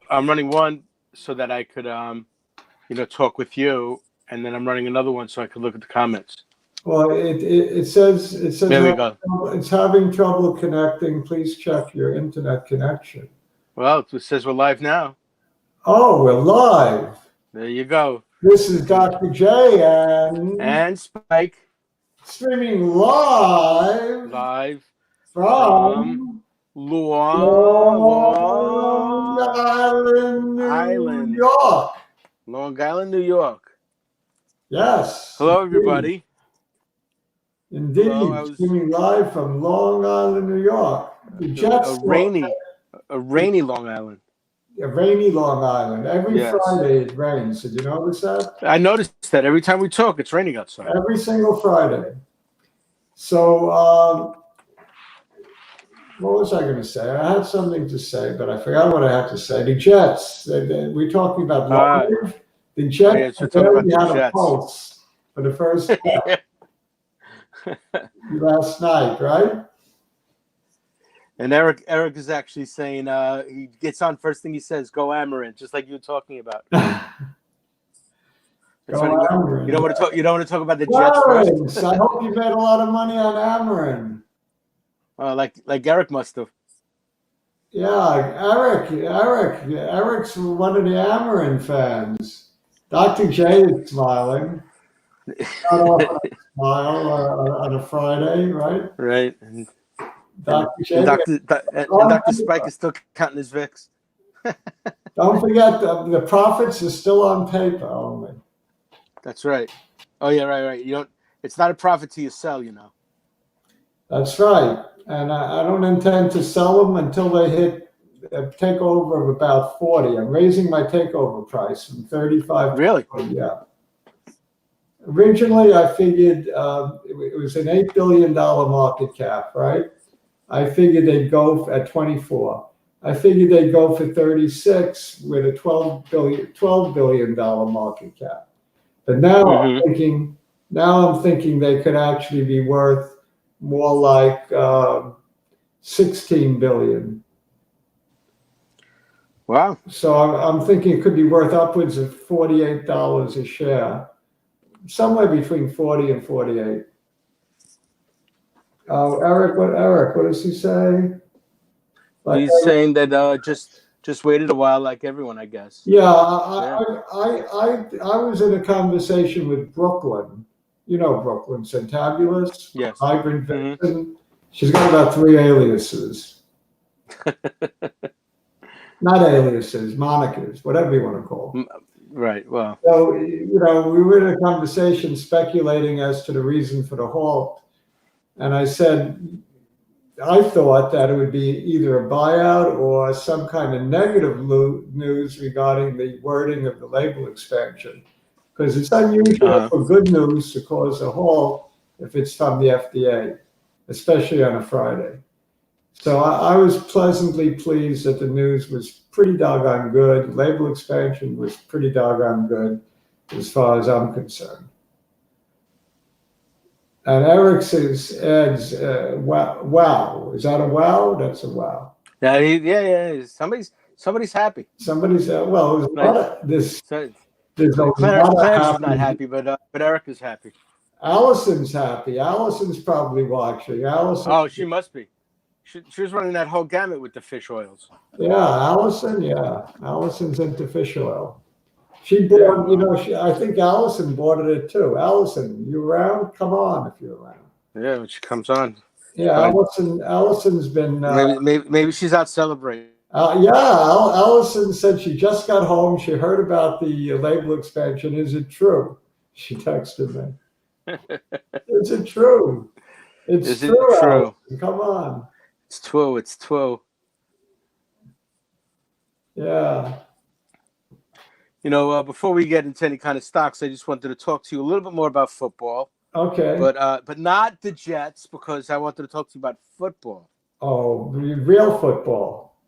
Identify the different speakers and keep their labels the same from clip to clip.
Speaker 1: I'm running one so that I could talk with you, and then I'm running another one so I could look at the comments.
Speaker 2: Well, it says
Speaker 1: There we go.
Speaker 2: it's having trouble connecting. Please check your internet connection.
Speaker 1: Well, it says we're live now.
Speaker 2: Oh, we're live.
Speaker 1: There you go.
Speaker 2: This is Dr. J
Speaker 1: And Spike
Speaker 2: streaming live from
Speaker 1: Long
Speaker 2: Island, New York.
Speaker 1: Long Island, New York.
Speaker 2: Yes.
Speaker 1: Hello, everybody.
Speaker 2: Indeed.
Speaker 1: Hello,
Speaker 2: Streaming live from Long Island, New York.
Speaker 1: A rainy Long Island.
Speaker 2: A rainy Long Island. Every Friday it rains. Did you notice that?
Speaker 1: I noticed that every time we talk, it's raining outside.
Speaker 2: Every single Friday. So, what was I going to say? I had something to say, but I forgot what I had to say. The Jets. We're talking about live. The Jets.
Speaker 1: We're talking about the
Speaker 2: Jets. A pulse for the first time last night, right?
Speaker 1: And Eric is actually saying he gets on first thing he says, "Go amrn," just like you were talking about. You don't want to talk about the Jets first.
Speaker 2: I hope you made a lot of money on amrn.
Speaker 1: Like Eric must have.
Speaker 2: Yeah, Eric's one of the amrn fans. Dr. J is smiling. Not often I smile on a Friday, right?
Speaker 1: Right.
Speaker 2: Dr.
Speaker 1: Dr. Spike is still counting his VIX.
Speaker 2: Don't forget the profits are still on paper only.
Speaker 1: That's right. Oh yeah, right. You don't. It's not a profit till you sell,
Speaker 2: That's right, and I don't intend to sell them until they hit a takeover of about 40. I'm raising my takeover price from 35.
Speaker 1: Really?
Speaker 2: To 40, yeah. Originally, I figured it was an $8 billion market cap, right? I figured they'd go at 24. I figured they'd go for 36 with a $12 billion market cap. But now I'm thinking they could actually be worth more like 16 billion.
Speaker 1: Wow.
Speaker 2: So I'm thinking it could be worth upwards of $48 a share, somewhere between 40 and 48. Eric, what does he say?
Speaker 1: He's saying that just waited a while, like everyone, I guess.
Speaker 2: Yeah, I was in a conversation with Brooklyn. You know Brooklyn, Centabulous,
Speaker 1: yes.
Speaker 2: Vibrant Vixen. She's got about 3 aliases. Not aliases, monikers, whatever you want to call them.
Speaker 1: Right, well.
Speaker 2: So, we were in a conversation speculating as to the reason for the halt. And I said, I thought that it would be either a buyout or some kind of negative news regarding the wording of the label expansion, because it's unusual for good news to cause a halt if it's from the FDA, especially on a Friday. So I was pleasantly pleased that the news was pretty doggone good. Label expansion was pretty doggone good as far as I'm concerned. And Eric's adds, wow. Is that a wow? That's a wow.
Speaker 1: Yeah. Somebody's happy.
Speaker 2: Somebody's, well, there's a lot of this. There's a lot
Speaker 1: Clarence is not happy, but Eric is happy.
Speaker 2: Allison's happy. Allison's probably watching.
Speaker 1: Oh, she must be. She was running that whole gamut with the fish oils.
Speaker 2: Yeah, Allison. Yeah, Allison's into fish oil. She bought, I think Allison bought it too. Allison, you around? Come on if you're around.
Speaker 1: Yeah, when she comes on.
Speaker 2: Yeah, Allison's been.
Speaker 1: Maybe she's out celebrating.
Speaker 2: Allison said she just got home. She heard about the label expansion. Is it true? She texted me. Is it true? It's true. Allison. Come on.
Speaker 1: It's true.
Speaker 2: Yeah.
Speaker 1: Before we get into any kind of stocks, I just wanted to talk to you a little bit more about football.
Speaker 2: Okay.
Speaker 1: But not the Jets, because I wanted to talk to you about football.
Speaker 2: Oh, real football.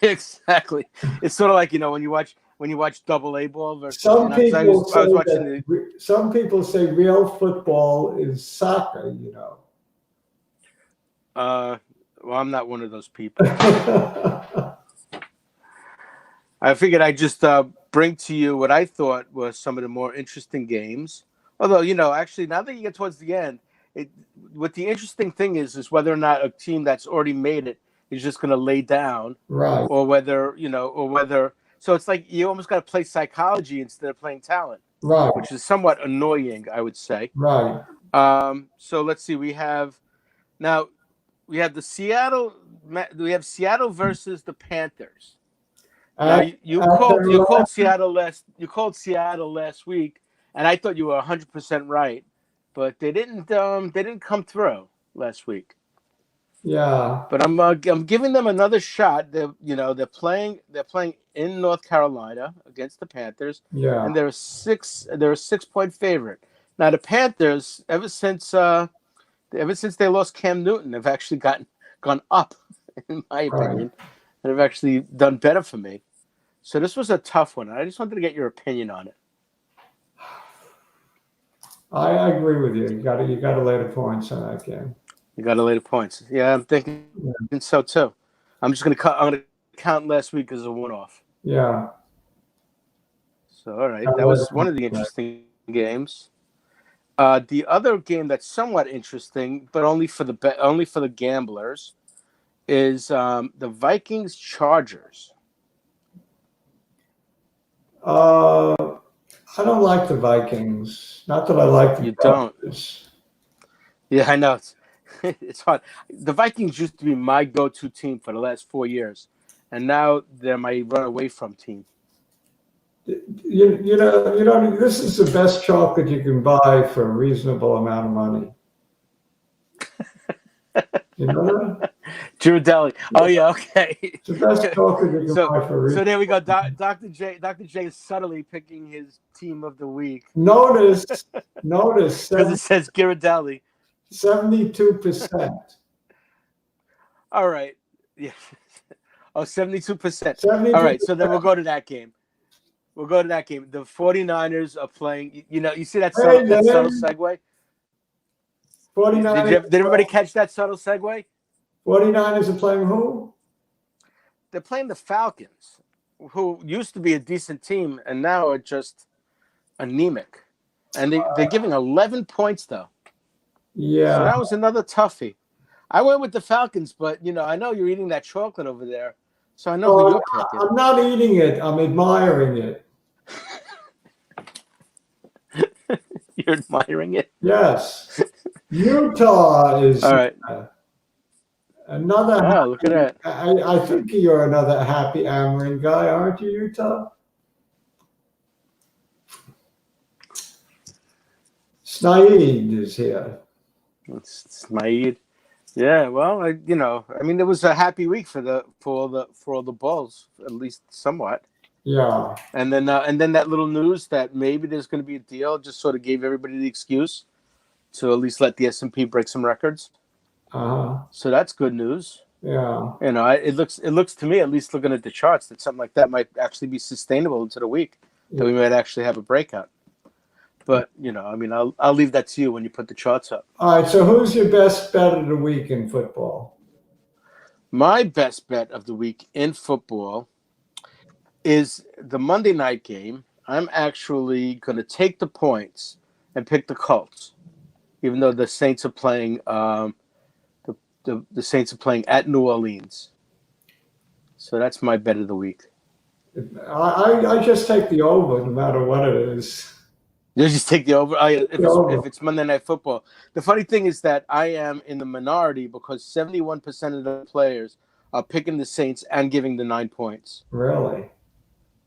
Speaker 1: Exactly. It's sort of like when you watch double A ball versus.
Speaker 2: Some people say real football is soccer.
Speaker 1: Well, I'm not one of those people. I figured I'd just bring to you what I thought were some of the more interesting games. Although, actually, now that you get towards the end, it what the interesting thing is whether or not a team that's already made it is just going to lay down,
Speaker 2: Right,
Speaker 1: or whether. So it's like you almost got to play psychology instead of playing talent,
Speaker 2: right,
Speaker 1: which is somewhat annoying, I would say.
Speaker 2: right.
Speaker 1: So let's see. Now we have Seattle versus the Panthers. Now
Speaker 2: At,
Speaker 1: you
Speaker 2: at
Speaker 1: called
Speaker 2: the
Speaker 1: you called
Speaker 2: last,
Speaker 1: Seattle last week, and I thought you were 100% right, but they didn't come through last week.
Speaker 2: yeah,
Speaker 1: But I'm giving them another shot. They're playing in North Carolina against the Panthers,
Speaker 2: yeah,
Speaker 1: and they're a 6 point favorite. Now the Panthers, ever since they lost Cam Newton, have actually gone up, in my
Speaker 2: right.
Speaker 1: opinion, and have actually done better for me. So this was a tough one. I just wanted to get your opinion on it.
Speaker 2: I agree with you. You got to lay the points on that game.
Speaker 1: You got to lay the points. Yeah, I'm thinking
Speaker 2: Yeah,
Speaker 1: so too. I'm gonna count last week as a one-off.
Speaker 2: yeah.
Speaker 1: So all right,
Speaker 2: Gotta
Speaker 1: that
Speaker 2: lay the
Speaker 1: was one of the
Speaker 2: points.
Speaker 1: interesting games. The other game that's somewhat interesting, but only for the gamblers, is the Vikings Chargers.
Speaker 2: Uh, I don't like the Vikings. Not that I like the
Speaker 1: You don't?
Speaker 2: Chargers.
Speaker 1: Yeah, I know. It's hard. The Vikings used to be my go-to team for the last 4 years, and now they're my run-away from team.
Speaker 2: This is the best chocolate you can buy for a reasonable amount of money. You know that?
Speaker 1: Ghirardelli. Oh yeah, okay.
Speaker 2: It's the best chocolate you can
Speaker 1: so
Speaker 2: buy for a
Speaker 1: so
Speaker 2: reason.
Speaker 1: there we go. Dr. J is subtly picking his team of the week
Speaker 2: Notice,
Speaker 1: because it says Ghirardelli.
Speaker 2: 72%.
Speaker 1: All right. Yeah. Oh, 72%. All right. So then
Speaker 2: 72%.
Speaker 1: we'll go to that game. The 49ers are playing. You see that
Speaker 2: Hey,
Speaker 1: subtle
Speaker 2: man.
Speaker 1: segue? Did
Speaker 2: 49ers,
Speaker 1: everybody catch that subtle segue?
Speaker 2: 49ers are playing who?
Speaker 1: They're playing the Falcons, who used to be a decent team and now are just anemic. And they're giving 11 points, though. So
Speaker 2: Yeah.
Speaker 1: that was another toughie. I went with the Falcons, but, I know you're eating that chocolate over there. So I know who
Speaker 2: Oh,
Speaker 1: you're picking.
Speaker 2: I'm not eating it. I'm admiring it.
Speaker 1: You're admiring it?
Speaker 2: Yes. Utah is
Speaker 1: All right.
Speaker 2: another
Speaker 1: Oh, look at
Speaker 2: happy.
Speaker 1: that.
Speaker 2: I think you're another happy amrn guy, aren't you, Utah? Snaid is here.
Speaker 1: It's my Yeah, well, it was a happy week for all the Bulls, at least somewhat.
Speaker 2: Yeah.
Speaker 1: And then that little news that maybe there's going to be a deal just sort of gave everybody the excuse to at least let the S&P break some records.
Speaker 2: Uh-huh.
Speaker 1: So that's good news.
Speaker 2: Yeah.
Speaker 1: It looks to me, at least looking at the charts, that something like that might actually be sustainable into the week. That we might actually have a breakout. But I'll leave that to you when you put the charts up.
Speaker 2: All right. So who's your best bet of the week in football?
Speaker 1: My best bet of the week in football is the Monday night game. I'm actually going to take the points and pick the Colts, even though the Saints are playing. The Saints are playing at New Orleans, so that's my bet of the week.
Speaker 2: I just take the over, no matter what it is.
Speaker 1: You just take the over.
Speaker 2: The
Speaker 1: If it's Monday Night Football. The funny thing is that I am in the minority because 71% of the players are picking the Saints and giving the 9 points.
Speaker 2: Really?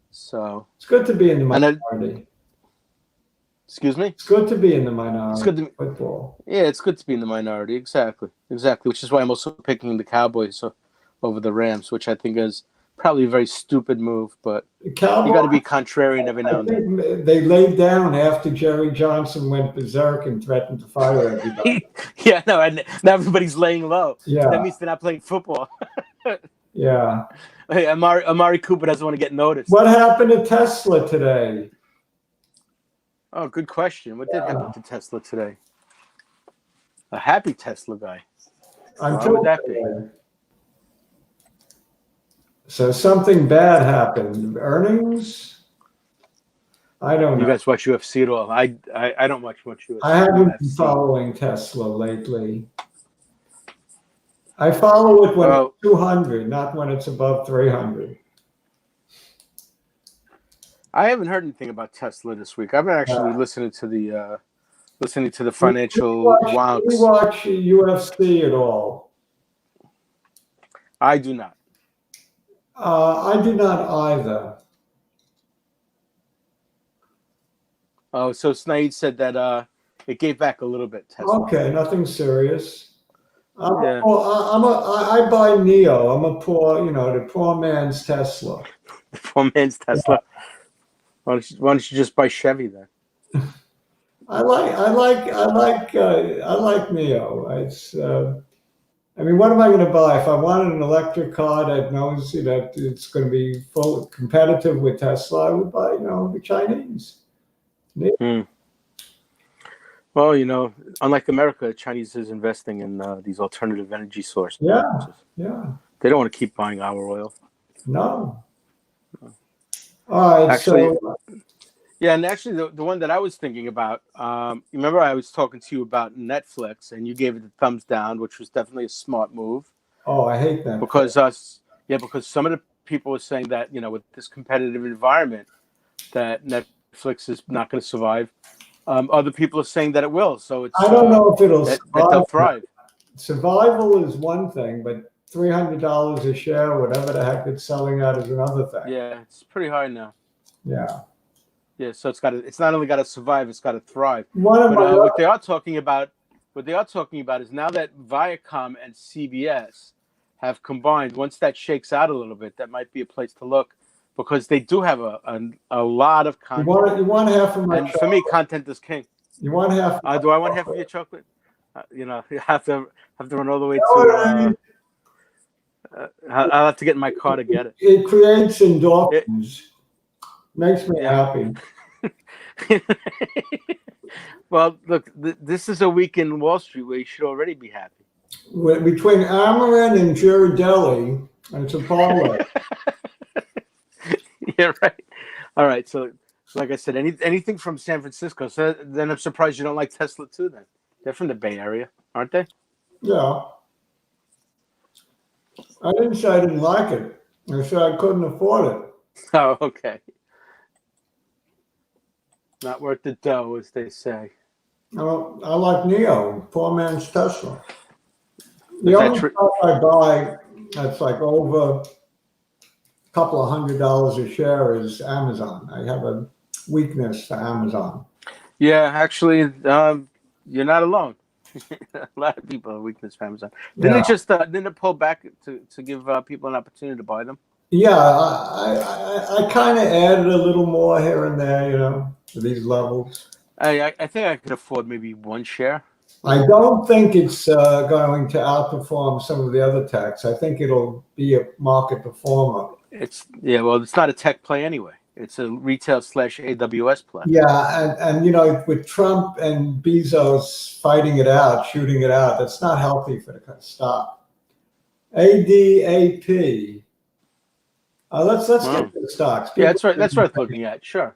Speaker 1: So
Speaker 2: It's good to be in the minority.
Speaker 1: Excuse me?
Speaker 2: It's good to be in the minority.
Speaker 1: It's good to
Speaker 2: football.
Speaker 1: Yeah, it's good to be in the minority. Exactly. Which is why I'm also picking the Cowboys over the Rams, which I think is probably a very stupid move, but you got to be contrarian every now and then.
Speaker 2: They laid down after Jerry Johnson went berserk and threatened to fire everybody.
Speaker 1: Yeah, no, and now everybody's laying low.
Speaker 2: Yeah.
Speaker 1: That means they're not playing football.
Speaker 2: Yeah.
Speaker 1: Hey, Amari Cooper doesn't want to get noticed.
Speaker 2: What happened to Tesla today?
Speaker 1: Oh, good question. What did happen to Tesla today? A happy Tesla guy. Why would that be?
Speaker 2: So something bad happened. Earnings? I don't
Speaker 1: You
Speaker 2: know.
Speaker 1: guys watch UFC at all? I don't watch much UFC.
Speaker 2: I haven't been following Tesla lately. I follow it when it's 200, not when it's above 300.
Speaker 1: I haven't heard anything about Tesla this week. I've been actually listening to the financial
Speaker 2: Do you
Speaker 1: wonks.
Speaker 2: watch UFC at all?
Speaker 1: I do not.
Speaker 2: I do not either.
Speaker 1: Oh, so Snaid said that it gave back a little bit. Tesla.
Speaker 2: Okay, nothing serious.
Speaker 1: Yeah.
Speaker 2: I buy Neo. I'm a poor, the poor man's Tesla.
Speaker 1: The poor man's Tesla. Why don't you just buy Chevy then?
Speaker 2: I like Neo. I mean, what am I going to buy? If I wanted an electric car that knows that it's going to be full competitive with Tesla, I would buy, the Chinese.
Speaker 1: Well, unlike America, Chinese is investing in these alternative energy sources.
Speaker 2: Yeah.
Speaker 1: They don't want to keep buying our oil.
Speaker 2: No. All right.
Speaker 1: Actually, yeah, and actually, the one that I was thinking about, remember I was talking to you about Netflix, and you gave it the thumbs down, which was definitely a smart move.
Speaker 2: Oh, I hate that.
Speaker 1: Because some of the people were saying that, with this competitive environment, that Netflix is not going to survive. Other people are saying that it will. So I
Speaker 2: don't know if it'll
Speaker 1: that they'll thrive.
Speaker 2: Survival is one thing, but $300 a share, whatever the heck it's selling at, is another thing.
Speaker 1: Yeah, it's pretty high now.
Speaker 2: Yeah.
Speaker 1: Yeah, so it's not only got to survive, it's got to thrive.
Speaker 2: But
Speaker 1: what they are talking about is now that Viacom and CBS have combined, once that shakes out a little bit, that might be a place to look, because they do have a lot of content.
Speaker 2: You want half of my
Speaker 1: and chocolate. For me, content is king.
Speaker 2: You want half?
Speaker 1: Do I want half of your chocolate? You have to run all the way to. I'll have to get in my car to get it.
Speaker 2: It creates endorphins. Makes me happy.
Speaker 1: Well, look, this is a week in Wall Street where you should already be happy.
Speaker 2: Between amrn and Ghirardelli, and it's a parlay.
Speaker 1: Yeah, right. All right. So, like I said, anything from San Francisco. So then I'm surprised you don't like Tesla too. Then they're from the Bay Area, aren't they?
Speaker 2: Yeah. I didn't say I didn't like it. I said I couldn't afford it.
Speaker 1: Oh, okay. Not worth the dough, as they say.
Speaker 2: Well, I like Neo, poor man's Tesla. The only stuff I buy that's like over a couple of $100 a share is Amazon. I have a weakness for Amazon.
Speaker 1: Yeah, actually, you're not alone. A lot of people have a weakness for Amazon. Didn't it pull back to give people an opportunity to buy them?
Speaker 2: Yeah, I kind of added a little more here and there, to these levels.
Speaker 1: I think I could afford maybe one share.
Speaker 2: I don't think it's going to outperform some of the other techs. I think it'll be a market performer.
Speaker 1: It's not a tech play anyway. It's a retail / AWS play.
Speaker 2: Yeah, and with Trump and Bezos fighting it out, shooting it out, that's not healthy for the stock. ADAP. Let's get to the stocks.
Speaker 1: Yeah, that's right. That's worth looking at. Sure.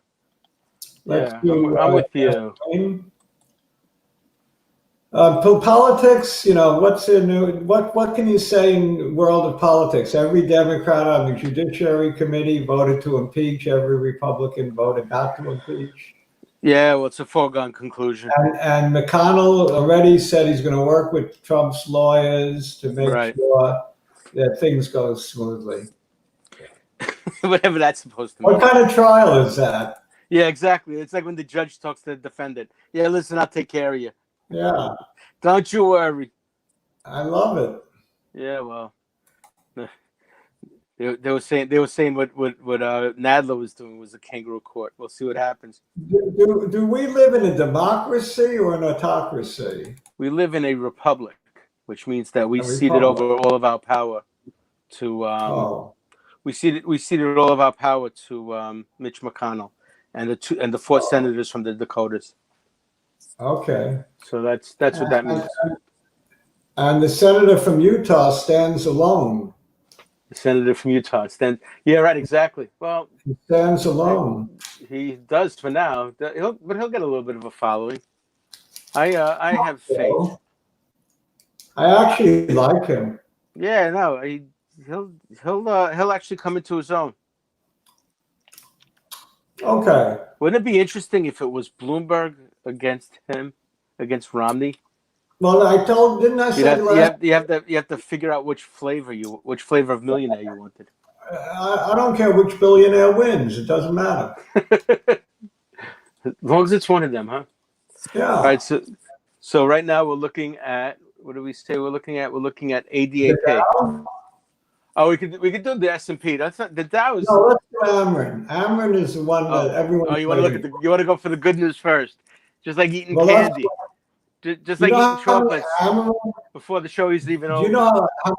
Speaker 1: I'm with you.
Speaker 2: Politics, what's the new? What can you say in the world of politics? Every Democrat on the Judiciary Committee voted to impeach. Every Republican voted not to impeach.
Speaker 1: Yeah, well, it's a foregone conclusion.
Speaker 2: And McConnell already said he's going to work with Trump's lawyers to make sure that things go smoothly.
Speaker 1: Whatever that's supposed to mean.
Speaker 2: What kind of trial is that?
Speaker 1: Yeah, exactly. It's like when the judge talks to the defendant. Yeah, listen, I'll take care of you.
Speaker 2: Yeah.
Speaker 1: Don't you worry.
Speaker 2: I love it.
Speaker 1: Yeah, well, they were saying what Nadler was doing was a kangaroo court. We'll see what happens.
Speaker 2: Do we live in a democracy or an autocracy?
Speaker 1: We live in a republic, which means that we ceded over all of our power to we ceded all of our power to Mitch McConnell and the 4 senators from the Dakotas.
Speaker 2: Okay.
Speaker 1: So that's what that means.
Speaker 2: And the senator from Utah stands alone.
Speaker 1: Senator from Utah. Yeah, right, exactly. Well,
Speaker 2: He stands alone.
Speaker 1: he does for now. But he'll get a little bit of a following. I have faith.
Speaker 2: So, I actually like him.
Speaker 1: Yeah, no, he'll actually come into his own.
Speaker 2: Okay.
Speaker 1: Wouldn't it be interesting if it was Bloomberg against him, against Romney?
Speaker 2: Well, didn't I say last?
Speaker 1: You have to figure out which flavor of millionaire you wanted.
Speaker 2: I don't care which billionaire wins. It doesn't matter.
Speaker 1: As long as it's one of them, huh? All
Speaker 2: Yeah.
Speaker 1: right, so right now we're looking at, what do we say we're looking at? We're looking at
Speaker 2: The
Speaker 1: ADAP.
Speaker 2: Dow?
Speaker 1: Oh, we could do the S&P. That's not the Dow is.
Speaker 2: No, let's do Amron. Amron is the one that everyone's
Speaker 1: you want to look at
Speaker 2: waiting for.
Speaker 1: you want to go for the good news first, just like eating
Speaker 2: Well, that's,
Speaker 1: candy, just
Speaker 2: you
Speaker 1: like eating
Speaker 2: know how many
Speaker 1: chocolates
Speaker 2: Amron,
Speaker 1: before the show is even
Speaker 2: do you
Speaker 1: over.
Speaker 2: know how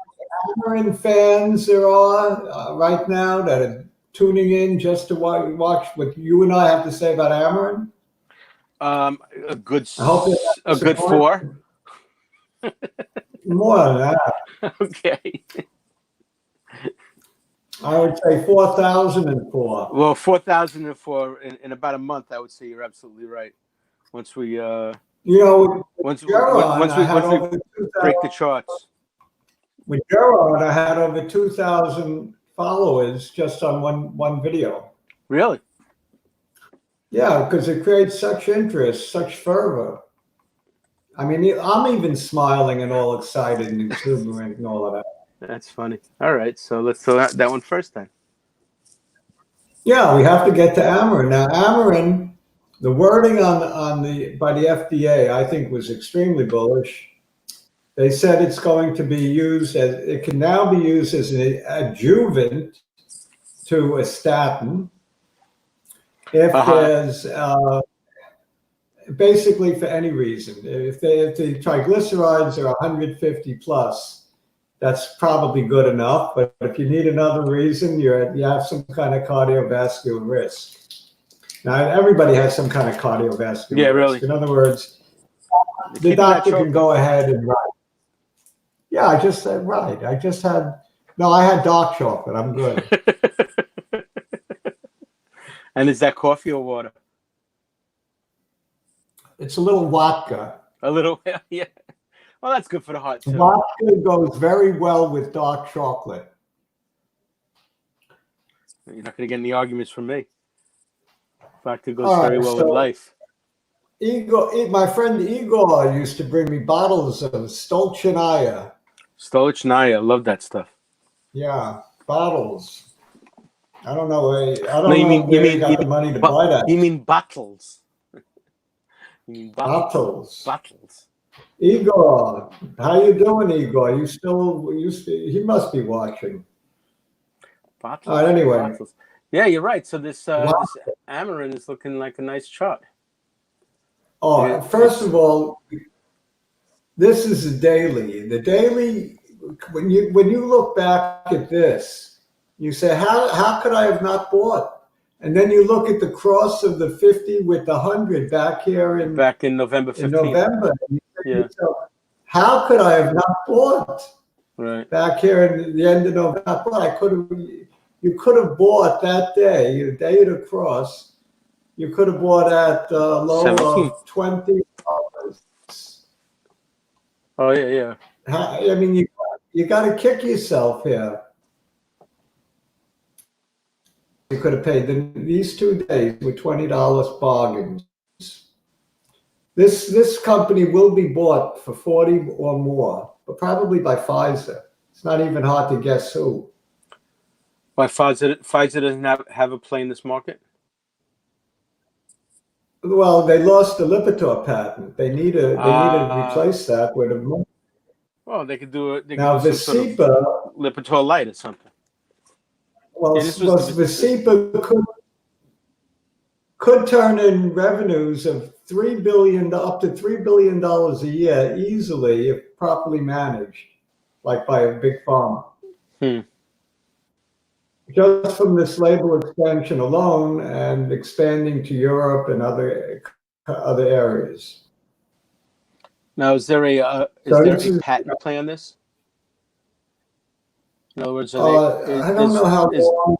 Speaker 2: many Amron fans there are right now that are tuning in just to watch what you and I have to say about Amron?
Speaker 1: A good
Speaker 2: I hope
Speaker 1: a good
Speaker 2: support.
Speaker 1: 4.
Speaker 2: More than that.
Speaker 1: Okay.
Speaker 2: I would say 4,004.
Speaker 1: Well, 4,004 in about a month. I would say you're absolutely right. Once we
Speaker 2: You know,
Speaker 1: once
Speaker 2: Gerard,
Speaker 1: once
Speaker 2: I
Speaker 1: we
Speaker 2: had
Speaker 1: once we
Speaker 2: over 2,000.
Speaker 1: break the charts.
Speaker 2: With Gerard, I had over 2,000 followers just on one video.
Speaker 1: Really?
Speaker 2: Yeah, because it creates such interest, such fervor. I mean, I'm even smiling and all excited and exuberant and all of that.
Speaker 1: That's funny. All right, so let's do that one first then.
Speaker 2: Yeah, we have to get to Amarin. Now, Amarin, the wording by the FDA, I think was extremely bullish. They said it's going to be used it can now be used as an adjuvant to a statin if there's basically for any reason. If the triglycerides are 150 plus, that's probably good enough. But if you need another reason, you have some kind of cardiovascular risk. Now, everybody has some kind of cardiovascular risk.
Speaker 1: Really.
Speaker 2: In other words, the doctor can go ahead and write. Yeah, I just said right. I had dark chocolate. I'm good.
Speaker 1: And is that coffee or water?
Speaker 2: It's a little vodka.
Speaker 1: A little, yeah. Well, that's good for the heart too.
Speaker 2: Vodka goes very well with dark chocolate.
Speaker 1: You're not going to get any arguments from me. Vodka goes very well with life.
Speaker 2: Igor, my friend Igor used to bring me bottles of Stolchnaya.
Speaker 1: Stolchnaya, love that stuff.
Speaker 2: Yeah, bottles. I don't know where you got the money to buy that.
Speaker 1: You mean bottles? You mean
Speaker 2: bottles?
Speaker 1: Bottles.
Speaker 2: Igor, how you doing, Igor? He must be watching.
Speaker 1: Bottles.
Speaker 2: All right, anyway.
Speaker 1: Bottles. Yeah, you're right. So this Amarin is looking like a nice chart.
Speaker 2: Oh, first of all, this is a daily. The daily, when you look back at this, you say, how could I have not bought? And then you look at the cross of the 50 with the 100 back in
Speaker 1: November 15th.
Speaker 2: In November.
Speaker 1: Yeah.
Speaker 2: How could I have not bought?
Speaker 1: Right.
Speaker 2: Back here in the end of November, you could have bought that day, the day of the cross. You could have bought at low
Speaker 1: 17.
Speaker 2: of $20.
Speaker 1: Oh yeah.
Speaker 2: I mean, you got to kick yourself here. You could have paid these 2 days with $20 bargains. This company will be bought for 40 or more, but probably by Pfizer. It's not even hard to guess who.
Speaker 1: Why Pfizer doesn't have a play in this market?
Speaker 2: Well, they lost the Lipitor patent. They need to replace that with a.
Speaker 1: Well, they could do it.
Speaker 2: Now Visipa,
Speaker 1: Lipitor Light or something.
Speaker 2: Well, Visipa could turn in revenues of $3 billion up to $3 billion a year easily if properly managed, like by a big pharma. Just from this label expansion alone and expanding to Europe and other areas.
Speaker 1: Now, is there a patent play on this? In other words,
Speaker 2: I don't know how long.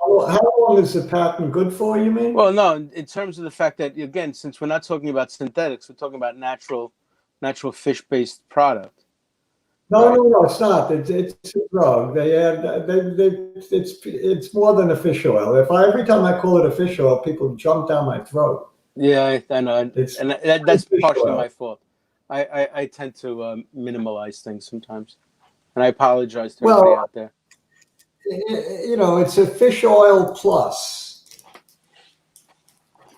Speaker 2: How long is the patent good for? You mean?
Speaker 1: Well, no. In terms of the fact that, again, since we're not talking about synthetics, we're talking about natural fish-based product.
Speaker 2: No,
Speaker 1: Right.
Speaker 2: no, it's not. It's a drug. They add. It's more than a fish oil. Every time I call it a fish oil, people jump down my throat.
Speaker 1: Yeah, I know,
Speaker 2: It's
Speaker 1: and that's
Speaker 2: fish
Speaker 1: partially
Speaker 2: oil.
Speaker 1: my fault. I tend to minimalize things sometimes, and I apologize to everybody
Speaker 2: Well,
Speaker 1: out there.
Speaker 2: it's a fish oil plus.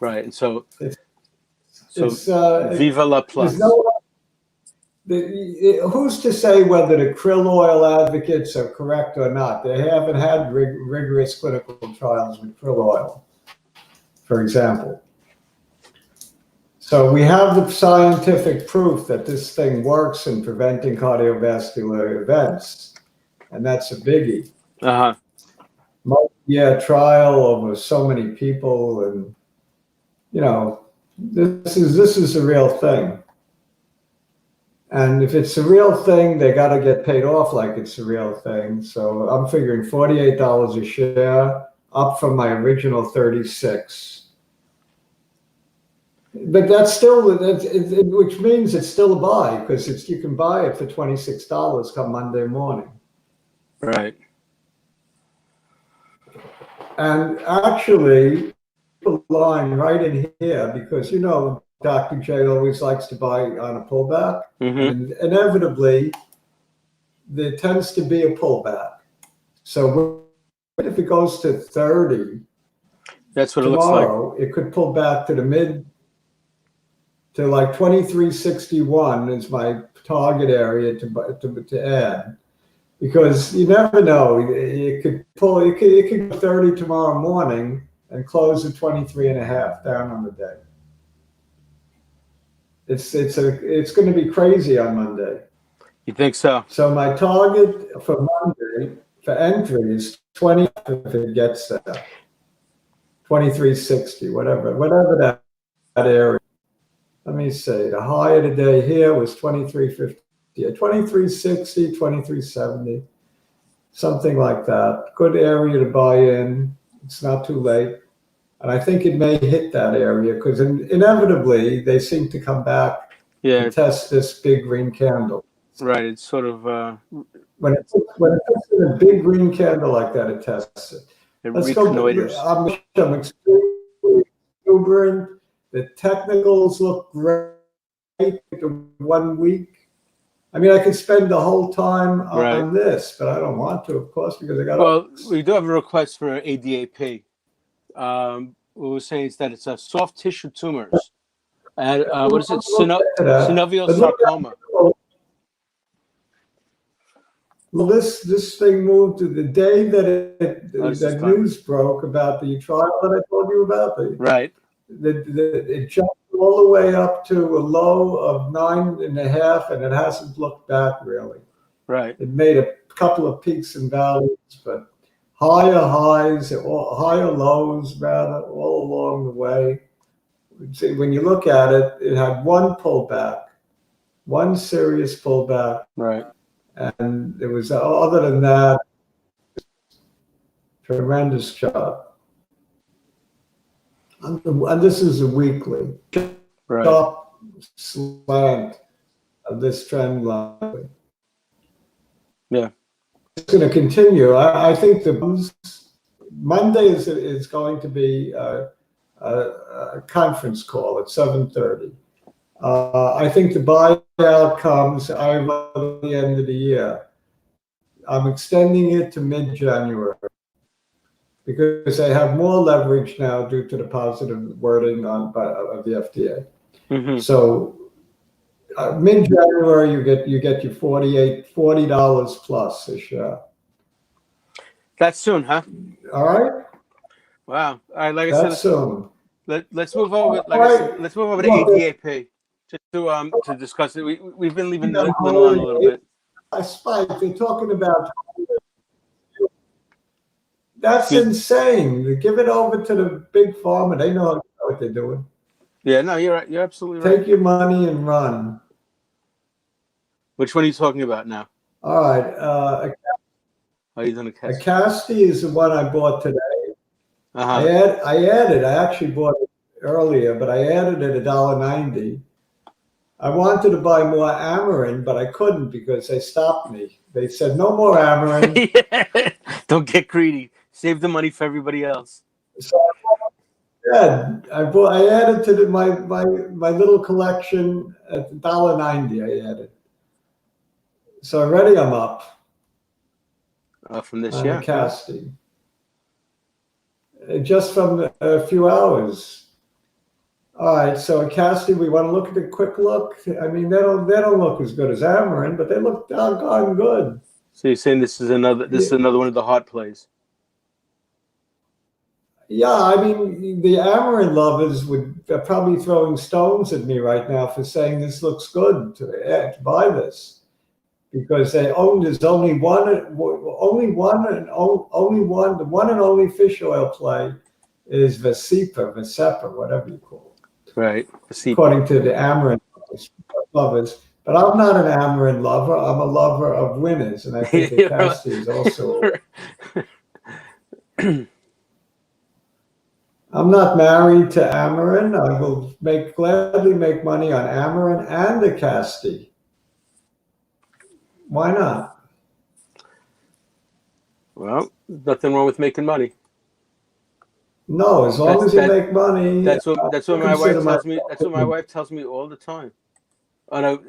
Speaker 1: Right, and so
Speaker 2: It's
Speaker 1: so
Speaker 2: it's
Speaker 1: Viva la
Speaker 2: there's
Speaker 1: plus.
Speaker 2: no. Who's to say whether the krill oil advocates are correct or not? They haven't had rigorous clinical trials with krill oil, for example. So we have the scientific proof that this thing works in preventing cardiovascular events, and that's a biggie.
Speaker 1: Uh huh.
Speaker 2: Multi-year trial over so many people, and this is a real thing. And if it's a real thing, they got to get paid off like it's a real thing. So I'm figuring $48 a share, up from my original 36. But that's still which means it's still a buy because you can buy it for $26 come Monday morning.
Speaker 1: Right.
Speaker 2: And actually, line right in here because Dr. J always likes to buy on a pullback, and inevitably there tends to be a pullback. So if it goes to 30,
Speaker 1: that's what
Speaker 2: tomorrow,
Speaker 1: it looks like.
Speaker 2: it could pull back to to like 2361 is my target area to add, because you never know. It could go 30 tomorrow morning and close at 23 and a half down on the day. It's going to be crazy on Monday.
Speaker 1: You think so?
Speaker 2: So my target for Monday for entry is 20 if it gets there. 2360, whatever that area. Let me say the high of the day here was 2350, 2360, 2370, something like that. Good area to buy in. It's not too late. And I think it may hit that area because inevitably they seem to come back and test this big green candle.
Speaker 1: Right. It's sort of
Speaker 2: when it puts in a big green candle like that, it tests it. Let's go. I'm extremely exuberant. The technicals look great. 1 week. I mean, I could spend the whole time on this, but I don't want to, of course, because I got.
Speaker 1: Well, we do have a request for ADAP. We were saying that it's a soft tissue tumors, and what is it? Synovial sarcoma.
Speaker 2: Well, this thing moved to the day that that news broke about the trial that I told you about.
Speaker 1: Right.
Speaker 2: It jumped all the way up to a low of 9.5, and it hasn't looked back really.
Speaker 1: Right.
Speaker 2: It made a couple of peaks and valleys, but higher highs, or higher lows rather, all along the way. See, when you look at it, it had one pullback, one serious pullback.
Speaker 1: Right.
Speaker 2: And it was, other than that, tremendous chart. And this is a weekly.
Speaker 1: Right.
Speaker 2: Top slant of this trend line.
Speaker 1: Yeah.
Speaker 2: It's going to continue. I think Monday is going to be a conference call at 7:30. I think the buyout comes at the end of the year. I'm extending it to mid-January because they have more leverage now due to the positive wording of the FDA. So mid-January, you get your $40 plus a share.
Speaker 1: That's soon, huh?
Speaker 2: All right.
Speaker 1: Wow. All right. Like I
Speaker 2: That's
Speaker 1: said,
Speaker 2: soon.
Speaker 1: Let's move over. Let's move over to ADAP just to discuss it. We've been leaving Lynn alone a little bit.
Speaker 2: I spiked. They're talking about. That's insane. Give it over to the big pharma. They know what they're doing.
Speaker 1: Yeah, no, you're right. You're absolutely right.
Speaker 2: Take your money and run.
Speaker 1: Which one are you talking about now?
Speaker 2: All right.
Speaker 1: Oh, you done a
Speaker 2: A
Speaker 1: cast?
Speaker 2: Casti is the one I bought today.
Speaker 1: Uh-huh.
Speaker 2: I actually bought it earlier, but I added it $1.90. I wanted to buy more amrn, but I couldn't because they stopped me. They said no more amrn.
Speaker 1: Yeah. Don't get greedy. Save the money for everybody else.
Speaker 2: So yeah, I added to my little collection at $1.90. I added. So already I'm up
Speaker 1: From this
Speaker 2: on the
Speaker 1: year, yeah.
Speaker 2: Casti. Just from a few hours. All right, so Casti, we want to look at a quick look. I mean, they don't look as good as amrn, but they look doggone good.
Speaker 1: So you're saying this is
Speaker 2: Yeah,
Speaker 1: another one of the hot plays.
Speaker 2: yeah, I mean, the amrn lovers would probably throwing stones at me right now for saying this looks good to buy this because they own there's only one, the one and only fish oil play is Vasepa, whatever you call it,
Speaker 1: Right. Pasipa.
Speaker 2: according to the amrn lovers. But I'm not an amrn lover. I'm a lover of winners, and I think the Casti is also. I'm not married to amrn. I will gladly make money on amrn and the Casti. Why not?
Speaker 1: Well, nothing wrong with making money.
Speaker 2: No, as long
Speaker 1: That's
Speaker 2: as you
Speaker 1: that.
Speaker 2: make money,
Speaker 1: That's
Speaker 2: I
Speaker 1: what my wife
Speaker 2: consider
Speaker 1: tells me.
Speaker 2: myself
Speaker 1: That's what my
Speaker 2: winning.
Speaker 1: wife tells me all the time. Oh no,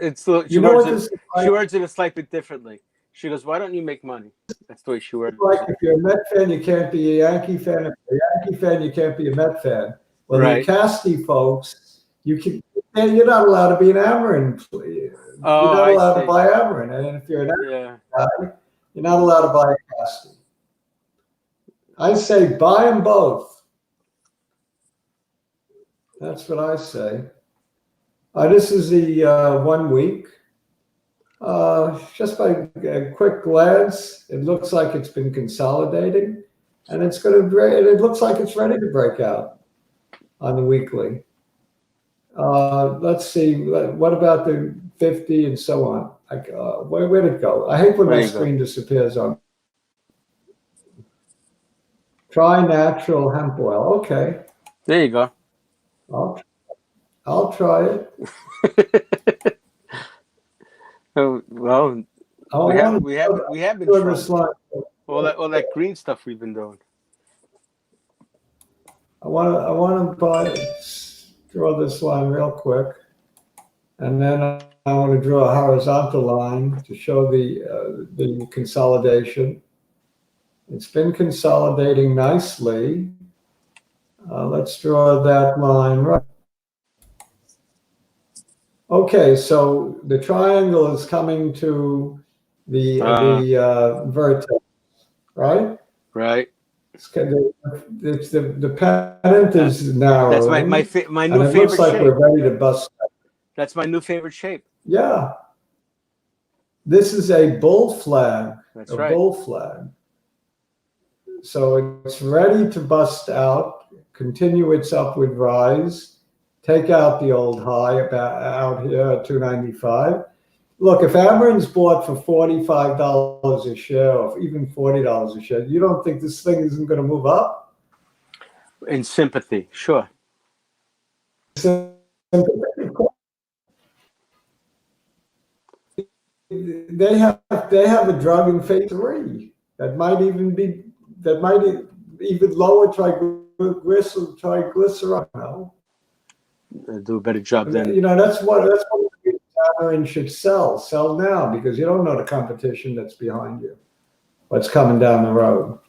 Speaker 2: You know what this is
Speaker 1: she
Speaker 2: like?
Speaker 1: words it a slightly differently. She goes, "Why don't you make money?" That's the way she
Speaker 2: It's
Speaker 1: words
Speaker 2: like
Speaker 1: it.
Speaker 2: if you're a Met fan, you can't be a Yankee fan. If you're a Yankee fan, you can't be a Met fan. Well, the
Speaker 1: Right.
Speaker 2: Casti folks, you can, and you're not allowed to be an amrn. You're
Speaker 1: Oh,
Speaker 2: not
Speaker 1: I
Speaker 2: allowed to
Speaker 1: see.
Speaker 2: buy amrn, and if you're an
Speaker 1: Yeah.
Speaker 2: amrn guy, you're not allowed to buy a Casti. I say buy them both. That's what I say. This is the 1 week. Just by a quick glance, it looks like it's been consolidating, and it's going to. It looks like it's ready to break out on the weekly. Let's see. What about the 50 and so on? Like, where did it go? I hate when
Speaker 1: There
Speaker 2: my
Speaker 1: you go.
Speaker 2: screen disappears on. Try natural hemp oil. Okay,
Speaker 1: There you go.
Speaker 2: I'll I'll try it.
Speaker 1: Oh, well,
Speaker 2: I want to
Speaker 1: we have been
Speaker 2: do this
Speaker 1: trying
Speaker 2: line.
Speaker 1: all that green stuff we've been doing.
Speaker 2: I want to draw this line real quick, and then I want to draw a horizontal line to show the consolidation. It's been consolidating nicely. Let's draw that line right. Okay, so the triangle is coming to the vertex, right?
Speaker 1: Right.
Speaker 2: The pennant
Speaker 1: Uh,
Speaker 2: is
Speaker 1: that's
Speaker 2: narrowing,
Speaker 1: my
Speaker 2: and
Speaker 1: new
Speaker 2: it looks
Speaker 1: favorite
Speaker 2: like
Speaker 1: shape.
Speaker 2: we're ready to bust.
Speaker 1: That's my new favorite shape.
Speaker 2: Yeah, this is a bull flag,
Speaker 1: That's
Speaker 2: a
Speaker 1: right.
Speaker 2: bull flag. So it's ready to bust out, continue its upward rise, take out the old high about out here at 295. Look, if amrn's bought for $45 a share or even $40 a share, you don't think this thing isn't going to move up?
Speaker 1: In sympathy, sure.
Speaker 2: They have a drug in phase 3 that might even lower triglyceride. No?
Speaker 1: Do a better job than
Speaker 2: That's what amrn should sell. Sell now because you don't know the competition that's behind you. What's coming down the road.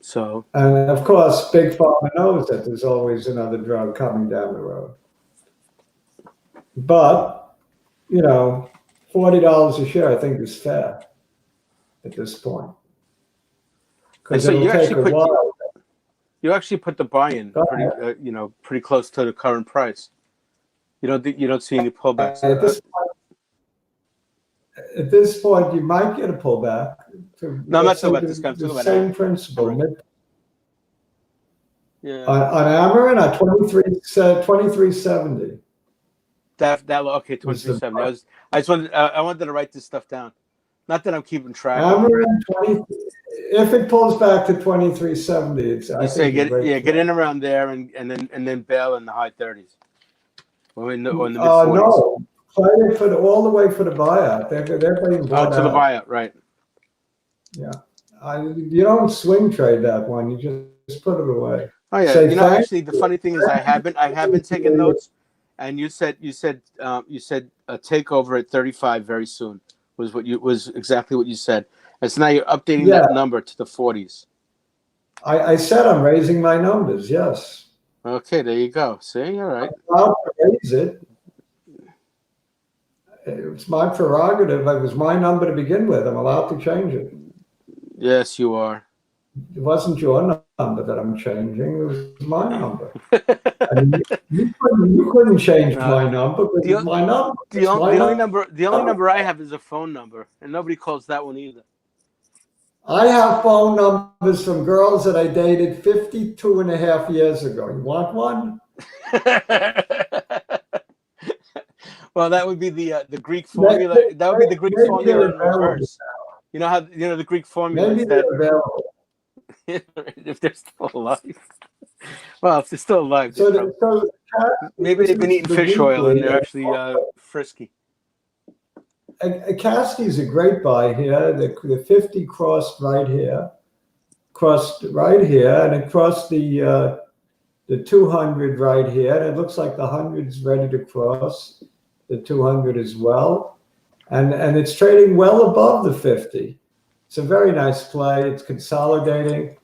Speaker 1: so.
Speaker 2: And of course, Big Pharma knows that there's always another drug coming down the road. But, $40 a share, I think, is fair at this point.
Speaker 1: And
Speaker 2: Because
Speaker 1: so
Speaker 2: it'll take a while.
Speaker 1: you actually put the buy-in
Speaker 2: Go
Speaker 1: pretty pretty close to the current price. You don't see any pullbacks.
Speaker 2: At this point, you might get a pullback.
Speaker 1: No, I'm not
Speaker 2: Let's
Speaker 1: talking
Speaker 2: say
Speaker 1: about this guy. I'm
Speaker 2: the
Speaker 1: talking about
Speaker 2: same principle.
Speaker 1: Amrn. Yeah.
Speaker 2: On amrn, at 2370.
Speaker 1: That okay,
Speaker 2: Was the
Speaker 1: 2370. I wanted to write this stuff down. Not that I'm keeping track of it.
Speaker 2: amrn 20. If it pulls back to 2370, it's I
Speaker 1: You say
Speaker 2: think a great
Speaker 1: get
Speaker 2: play.
Speaker 1: in around there and then bail in the high 30s or in the mid 40s.
Speaker 2: No, play it for all the way for the buyout. They're being bought
Speaker 1: To the
Speaker 2: out.
Speaker 1: buyout, right?
Speaker 2: Yeah, you don't swing trade that one. You just put it away.
Speaker 1: Oh yeah,
Speaker 2: Say thank
Speaker 1: actually, the funny thing is, I have been taking
Speaker 2: you.
Speaker 1: notes, and you said a takeover at 35 very soon was exactly what you said, and so now you're updating
Speaker 2: Yeah,
Speaker 1: that number to the 40s.
Speaker 2: I said I'm raising my numbers. Yes,
Speaker 1: Okay, there you go. See, all right.
Speaker 2: I'm allowed to raise it. It's my prerogative. It was my number to begin with. I'm allowed to change it.
Speaker 1: Yes, you are.
Speaker 2: It wasn't your number that I'm changing. It was my number. I mean, you couldn't change
Speaker 1: No,
Speaker 2: my number, but it's
Speaker 1: the
Speaker 2: my number. It's my
Speaker 1: the only
Speaker 2: number.
Speaker 1: number I have is a phone number, and nobody calls that one either.
Speaker 2: I have phone numbers from girls that I dated 52 and a half years ago. You want one?
Speaker 1: Well, that would be the Greek formula. That would be the Greek
Speaker 2: Maybe
Speaker 1: formula
Speaker 2: they're
Speaker 1: in
Speaker 2: available.
Speaker 1: reverse. You know how the Greek formula
Speaker 2: Maybe
Speaker 1: is that
Speaker 2: they're available.
Speaker 1: if they're still alive. Well, if they're still alive,
Speaker 2: So,
Speaker 1: maybe they've been eating
Speaker 2: the
Speaker 1: fish oil and
Speaker 2: weekly.
Speaker 1: they're actually frisky.
Speaker 2: A Caskey is a great buy here. The 50 crossed right here, and it crossed the 200 right here. And it looks like the 100's ready to cross the 200 as well. And it's trading well above the 50. It's a very nice play. It's consolidating.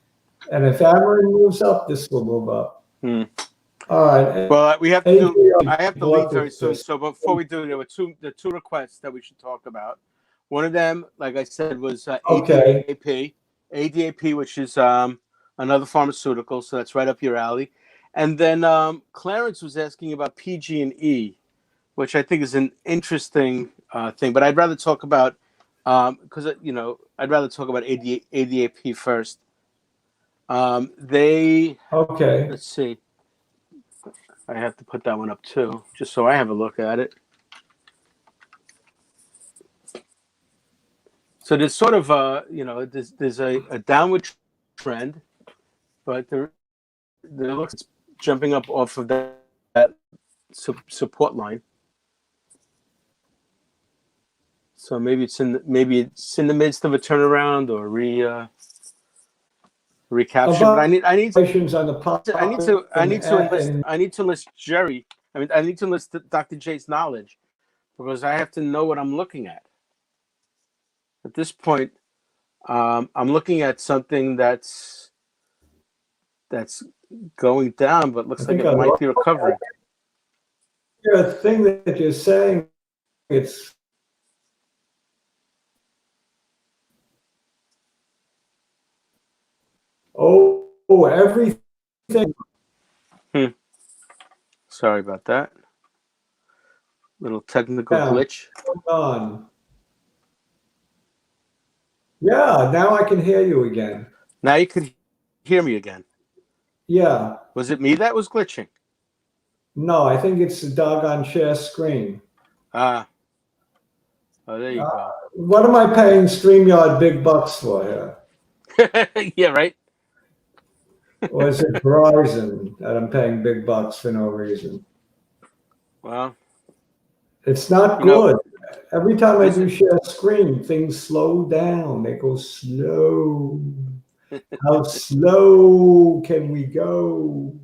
Speaker 2: And if amrn moves up, this will move up. All right.
Speaker 1: Well, we have to do. I have to leave very soon. So before we do, there were two requests that we should talk about. One of them, like I said, was ADAP, which is another pharmaceutical. So that's right up your alley. And then Clarence was asking about PG&E, which I think is an interesting thing. But I'd rather talk about because I'd rather talk about ADAP first. Let's see. I have to put that one up too, just so I have a look at it. So there's sort of there's a downward trend, but there looks it's jumping up off of that support line. So maybe it's in the midst of a turnaround or recapture. But I need to list Jerry. I need to list Dr. J's knowledge because I have to know what I'm looking at. At this point, I'm looking at something that's going down, but looks like it might be recovering.
Speaker 2: The thing that you're saying, it's everything.
Speaker 1: Sorry about that. Little technical glitch.
Speaker 2: Hold on. Yeah, now I can hear you again.
Speaker 1: Now you can hear me again.
Speaker 2: Yeah.
Speaker 1: Was it me that was glitching?
Speaker 2: No, I think it's the doggone share screen.
Speaker 1: Oh, there you go.
Speaker 2: What am I paying StreamYard big bucks for here?
Speaker 1: Yeah, right.
Speaker 2: Or is it Verizon that I'm paying big bucks for no reason?
Speaker 1: Well,
Speaker 2: it's not good. Every time I do share screen, things slow down. They go slow. How slow can we go?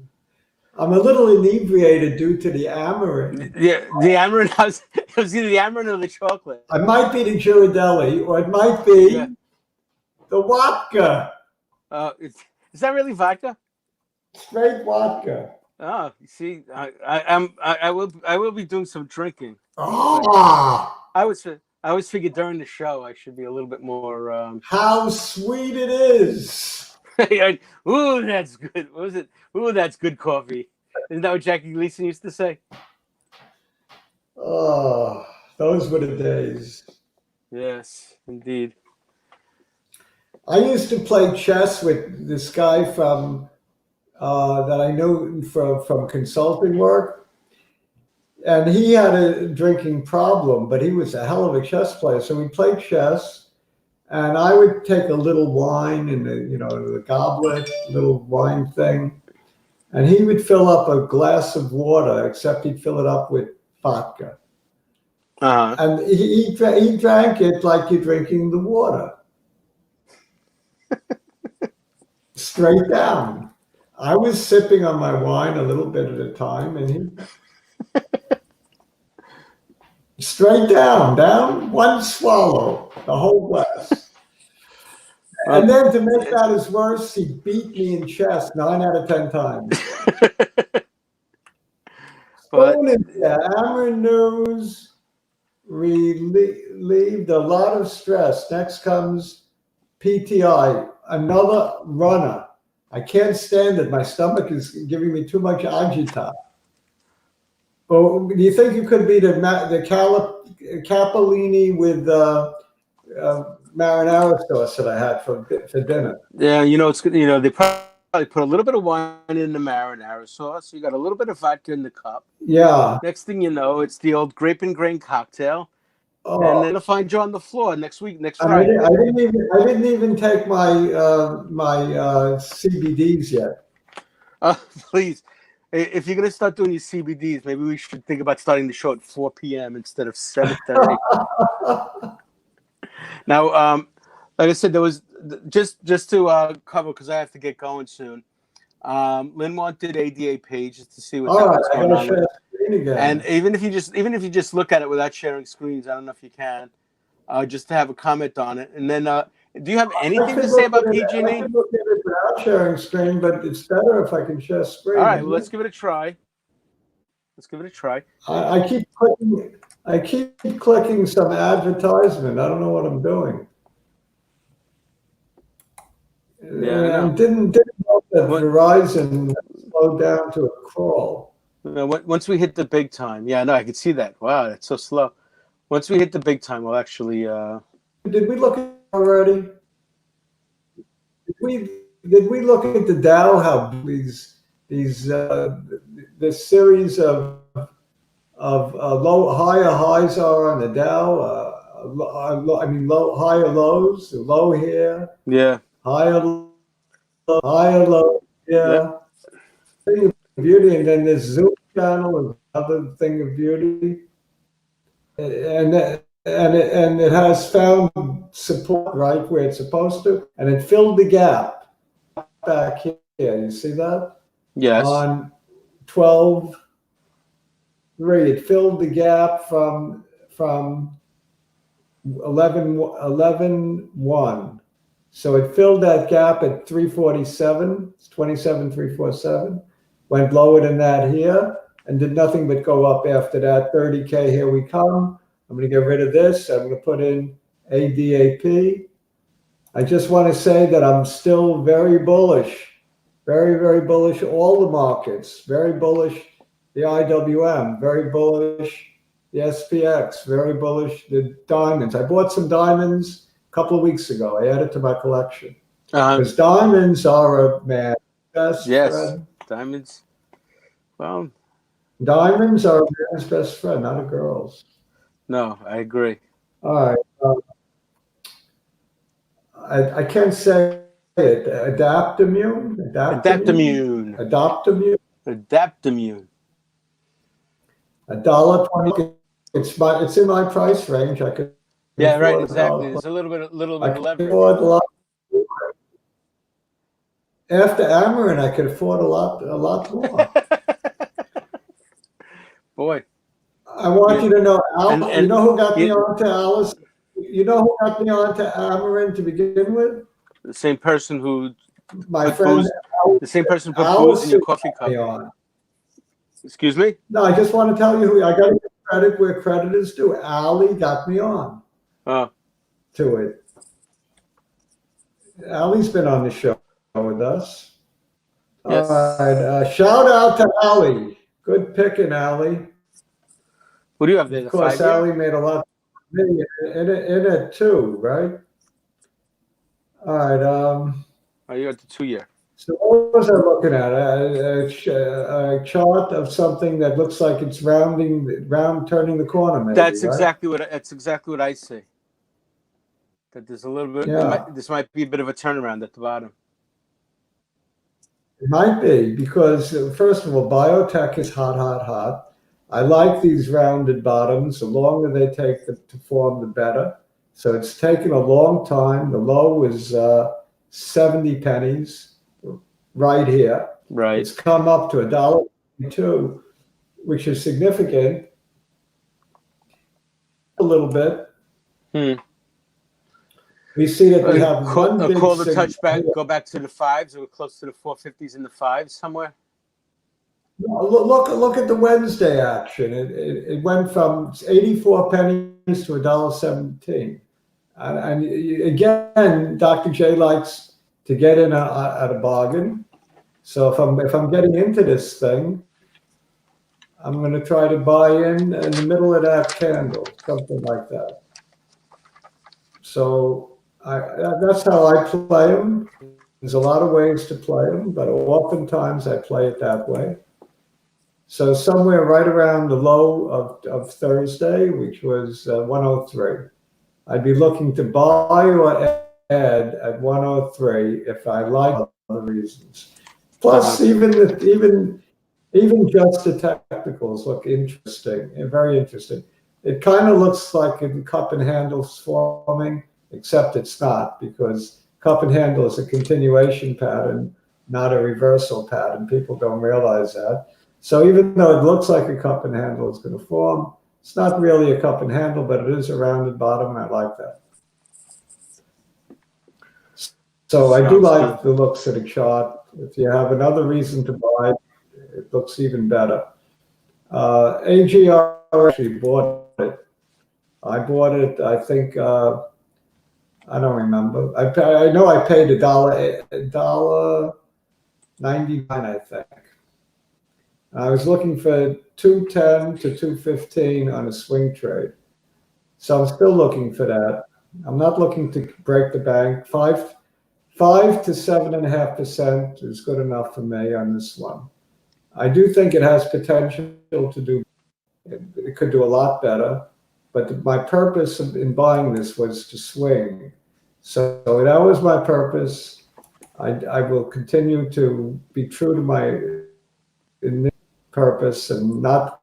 Speaker 2: I'm a little inebriated due to the amrn.
Speaker 1: Yeah, the amrn. It was either the amrn or the chocolate.
Speaker 2: It might be the Ghirardelli, or it might be the vodka.
Speaker 1: Is that really vodka?
Speaker 2: Straight vodka.
Speaker 1: Oh, you see, I will be doing some drinking. I always figured during the show I should be a little bit more.
Speaker 2: How sweet it is!
Speaker 1: Ooh, that's good. What was it? Ooh, that's good coffee. Isn't that what Jackie Gleason used to say?
Speaker 2: Oh, those were the days.
Speaker 1: Yes, indeed.
Speaker 2: I used to play chess with this guy from that I knew from consulting work. And he had a drinking problem, but he was a hell of a chess player. So we played chess, and I would take a little wine in the goblet, little wine thing, and he would fill up a glass of water, except he'd fill it up with vodka.
Speaker 1: Uh-huh.
Speaker 2: And he drank it like you're drinking the water. Straight down. I was sipping on my wine a little bit at a time, and he straight down, one swallow, the whole glass. And then to make matters worse, he beat me in chess 9 out of 10 times. Spoon is there. Amrn news relieved a lot of stress. Next comes PTI, another runner. I can't stand it. My stomach is giving me too much agita. Well, do you think you could be the capellini with marinara sauce that I had for dinner?
Speaker 1: Yeah, it's good. They probably put a little bit of wine in the marinara sauce. You got a little bit of vodka in the cup.
Speaker 2: Yeah.
Speaker 1: Next thing you know, it's the old grape and grain cocktail.
Speaker 2: Oh.
Speaker 1: And then I'll find you on the floor next Friday.
Speaker 2: I didn't even take my CBDs yet.
Speaker 1: Please, if you're gonna start doing your CBDs, maybe we should think about starting the show at 4 p.m. instead of 7:30. Now, like I said, there was just to cover, because I have to get going soon. Lynn wanted ADA pages to see what's going on. And even if you just look at it without sharing screens, I don't know if you can, just to have a comment on it. And then, do you have anything to say about PG&E?
Speaker 2: I can look at it without sharing screen, but it's better if I can share screen.
Speaker 1: All right, well, let's give it a try.
Speaker 2: I keep clicking some advertisement. I don't know what I'm doing.
Speaker 1: Yeah,
Speaker 2: I didn't know that Verizon slowed down to a crawl.
Speaker 1: Once we hit the big time, I could see that. Wow, that's so slow. Once we hit the big time, we'll actually.
Speaker 2: Did we look at it already? Did we look at the Dow? How this series of higher highs are on the Dow. Higher lows, low here.
Speaker 1: Yeah.
Speaker 2: Higher low. Yeah. Thing of beauty, and then this Zoom channel is another thing of beauty, and it has found support right where it's supposed to, and it filled the gap back here. You see that?
Speaker 1: Yes.
Speaker 2: On 12.3, it filled the gap from 11.1. So it filled that gap at 347. It's 27,347. Went lower than that here and did nothing but go up after that. 30K, here we come. I'm going to get rid of this. I'm going to put in ADAP. I just want to say that I'm still very bullish, very, very bullish all the markets, very bullish the IWM, very bullish the SPX, very bullish the diamonds. I bought some diamonds a couple of weeks ago. I added to my collection. Because diamonds are a man's best friend.
Speaker 1: Diamonds. Well,
Speaker 2: diamonds are a man's best friend, not a girl's.
Speaker 1: No, I agree.
Speaker 2: All right. I can't say it. Adaptimmune. $1.20. It's in my price range. I could.
Speaker 1: Yeah, right. Exactly. There's a little bit of leverage.
Speaker 2: After amrn, I could afford a lot more.
Speaker 1: Boy,
Speaker 2: I want you to know, you know who got me onto Alice? You know who got me onto amrn to begin with?
Speaker 1: The same person who
Speaker 2: my friend.
Speaker 1: The same person put booze in your coffee cup. Excuse me?
Speaker 2: No, I just want to tell you who I got to give credit where credit is due. Allie got me on to it. Allie's been on the show with us.
Speaker 1: Yes.
Speaker 2: All right. Shout out to Allie. Good picking, Allie.
Speaker 1: What do you have there?
Speaker 2: Of course, Allie made a lot in it too, right? All right.
Speaker 1: Oh, you got the 2-year.
Speaker 2: So what was I looking at? A chart of something that looks like it's turning the corner. Maybe,
Speaker 1: that's exactly what I see. that there's a little bit.
Speaker 2: Yeah,
Speaker 1: This might be a bit of a turnaround at the bottom.
Speaker 2: it might be because first of all, biotech is hot, hot, hot. I like these rounded bottoms. The longer they take to form, the better. So it's taken a long time. The low is 70 pennies right here.
Speaker 1: Right.
Speaker 2: It's come up to $1.22, which is significant. A little bit.
Speaker 1: Hmm.
Speaker 2: We see that we have one
Speaker 1: A
Speaker 2: big
Speaker 1: call to
Speaker 2: signal.
Speaker 1: touch back, go back to the fives, or close to the 450s and the fives somewhere.
Speaker 2: Look at the Wednesday action. It went from 84 pennies to $1.17. And again, Dr. J likes to get in at a bargain. So if I'm getting into this thing, I'm going to try to buy in the middle of that candle, something like that. So that's how I play them. There's a lot of ways to play them, but oftentimes I play it that way. So somewhere right around the low of Thursday, which was 103, I'd be looking to buy or add at 103 if I like other reasons. Plus, even just the technicals look interesting and very interesting. It kind of looks like a cup and handle's forming, except it's not, because cup and handle is a continuation pattern, not a reversal pattern. People don't realize that. So even though it looks like a cup and handle is going to form, it's not really a cup and handle, but it is a rounded bottom. I like that. So I do like the looks of the chart. If you have another reason to buy, it looks even better. AGR actually bought it. I bought it, I think, I don't remember. I know I paid $1.99, I think. I was looking for 210 to 215 on a swing trade. So I'm still looking for that. I'm not looking to break the bank. 5 to 7.5% is good enough for me on this one. I do think it has potential to do. It could do a lot better, but my purpose in buying this was to swing. So that was my purpose. I will continue to be true to my purpose and not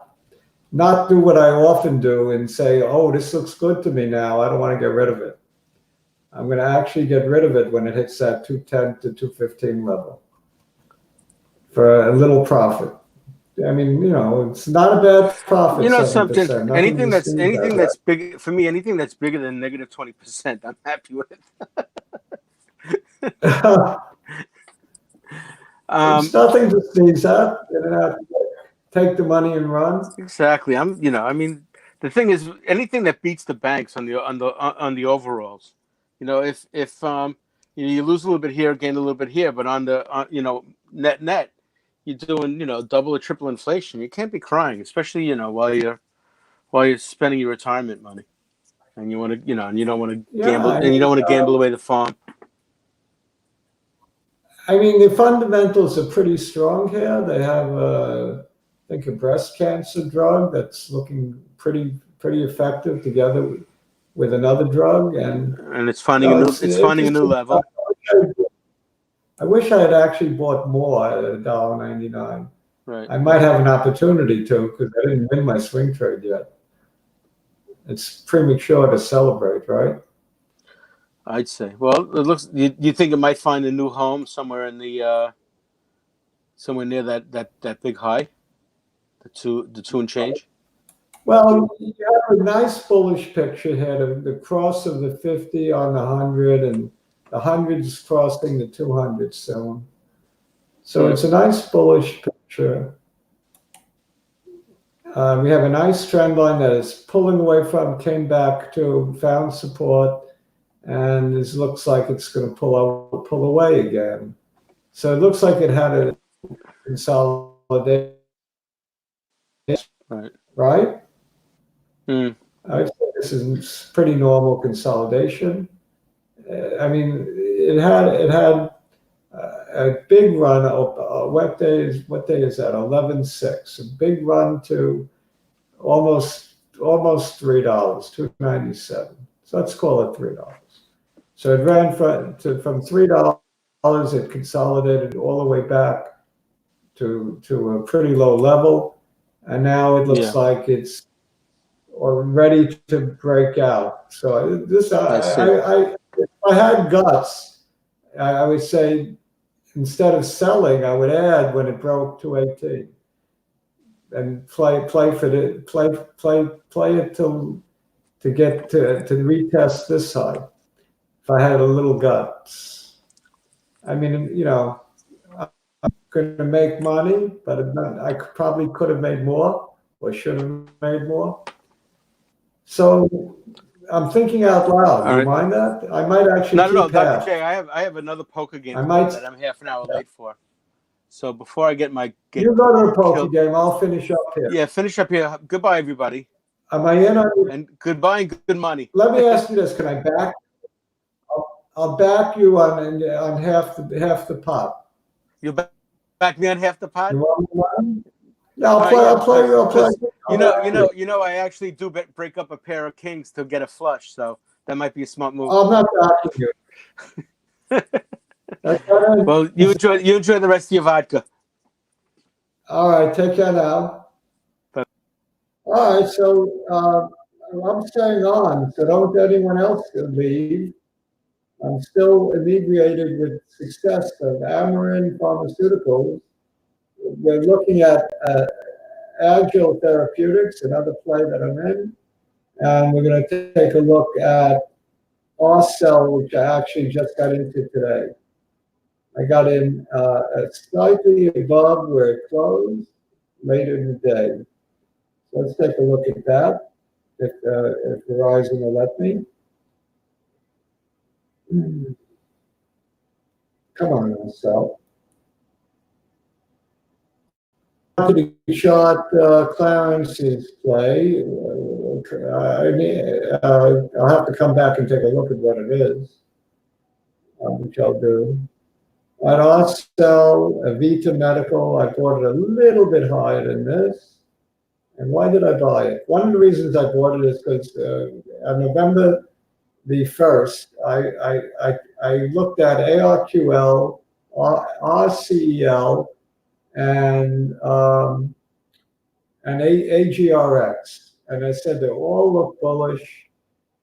Speaker 2: do what I often do and say, oh, this looks good to me now, I don't want to get rid of it. I'm going to actually get rid of it when it hits that 210 to 215 level for a little profit. I mean, it's not a bad profit.
Speaker 1: Something.
Speaker 2: 7%.
Speaker 1: Anything that's big for me. Anything that's bigger than negative 20%, I'm happy with.
Speaker 2: It's nothing to sneeze at. Take the money and run.
Speaker 1: Exactly. I mean, the thing is, anything that beats the banks on the overalls. If you lose a little bit here, gain a little bit here, but on the net, you're doing double or triple inflation. You can't be crying, especially while you're spending your retirement money, and you want to and you don't want to gamble, and you don't want to gamble away the farm.
Speaker 2: I mean, the fundamentals are pretty strong here. They have, I think, a breast cancer drug that's looking pretty effective together with another drug, and
Speaker 1: it's finding a new level.
Speaker 2: I wish I had actually bought more at $1.99.
Speaker 1: Right.
Speaker 2: I might have an opportunity to, because I didn't win my swing trade yet. It's premature to celebrate, right?
Speaker 1: I'd say. Well, it looks. You think it might find a new home somewhere in the somewhere near that big high, the two and change.
Speaker 2: Well, you have a nice bullish picture here. The cross of the 50 on the 100, and the 100 is crossing the 200 soon. So it's a nice bullish picture. We have a nice trend line that is pulling away from, came back to, found support, and it looks like it's going to pull away again. So it looks like it had a consolidation, right? I would say this is pretty normal consolidation. I mean, it had a big run. What day is that? 11.6. A big run to almost $3, $2.97. So let's call it $3. So it ran from $3. It consolidated all the way back to a pretty low level, and now it looks
Speaker 1: Yeah,
Speaker 2: like it's ready to break out. So this,
Speaker 1: I see.
Speaker 2: if I had guts, I would say instead of selling, I would add when it broke 218 and play it to get to retest this side. If I had a little guts, I mean, going to make money, but I probably could have made more or should have made more. So I'm thinking out loud.
Speaker 1: All
Speaker 2: Do you
Speaker 1: right.
Speaker 2: mind that? I might actually
Speaker 1: Not at all,
Speaker 2: keep
Speaker 1: Dr.
Speaker 2: cash.
Speaker 1: J. I have another poker game
Speaker 2: I
Speaker 1: to go
Speaker 2: might.
Speaker 1: that I'm half an hour late for. So before I get
Speaker 2: You go to a poker
Speaker 1: killed,
Speaker 2: game. I'll finish up here.
Speaker 1: yeah, finish up here. Goodbye, everybody,
Speaker 2: Am I in on you?
Speaker 1: and goodbye and good money.
Speaker 2: Let me ask you this: can I back? I'll back you on half the pot.
Speaker 1: You'll back me on half the pot.
Speaker 2: You want me money? Yeah, I'll play.
Speaker 1: Yeah,
Speaker 2: I'll play. I'll play.
Speaker 1: because
Speaker 2: I'll back you.
Speaker 1: I actually do break up a pair of kings to get a flush, so that might be a smart move.
Speaker 2: I'm not backing you.
Speaker 1: Well, you enjoy the rest of your vodka.
Speaker 2: All right, take care now.
Speaker 1: But
Speaker 2: All right, so I'm staying on, so don't let anyone else leave. I'm still inebriated with success of amrn pharmaceuticals. We're looking at agile therapeutics, another play that I'm in, and we're going to take a look at rcel, which I actually just got into today. I got in slightly above where it closed later in the day. So let's take a look at that, if Verizon will let me. Come on, rcel. To shot Clarence's play. I'll have to come back and take a look at what it is, which I'll do. At rcel, Vita Medical, I bought it a little bit higher than this. And why did I buy it? One of the reasons I bought it is because on November the 1st, I looked at ARQL, rcel, and agrx, and I said they all look bullish,